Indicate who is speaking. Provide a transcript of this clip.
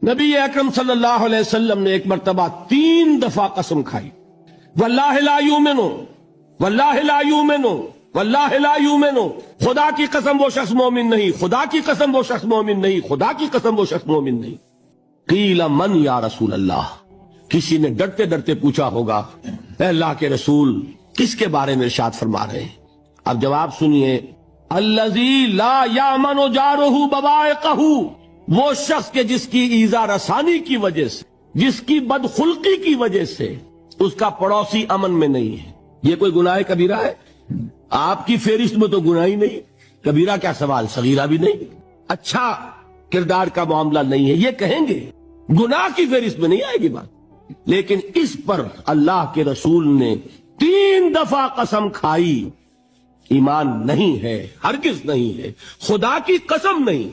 Speaker 1: نبی اکرم صلی اللہ علیہ وسلم نے ایک مرتبہ 3 دفعہ قسم کھائی، واللہ لا یؤمنو، واللہ لا یؤمنو، واللہ لا یؤمنو، خدا کی قسم وہ شخص مومن نہیں، خدا کی قسم وہ شخص مومن نہیں، خدا کی قسم وہ شخص مومن نہیں۔ قیل من یا رسول اللہ، کسی نے ڈرتے ڈرتے پوچھا ہوگا اے اللہ کے رسول کس کے بارے میں ارشاد فرما رہے ہیں؟ اب جواب سنیے، الذی لا یامن جارہ بوائقہ، وہ شخص کے جس کی ایذا رسانی کی وجہ سے، جس کی بدخلقی کی وجہ سے اس کا پڑوسی امن میں نہیں ہے۔ یہ کوئی گناہ کبیرہ ہے؟ آپ کی فہرست میں تو گناہ ہی نہیں، کبیرہ کیا سوال، صغیرہ بھی نہیں، اچھا کردار کا معاملہ نہیں ہے، یہ کہیں گے گناہ کی فہرست میں نہیں آئے گی بات۔ لیکن اس پر اللہ کے رسول نے 3 دفعہ قسم کھائی، ایمان نہیں ہے، ہرگز نہیں ہے، خدا کی قسم نہیں۔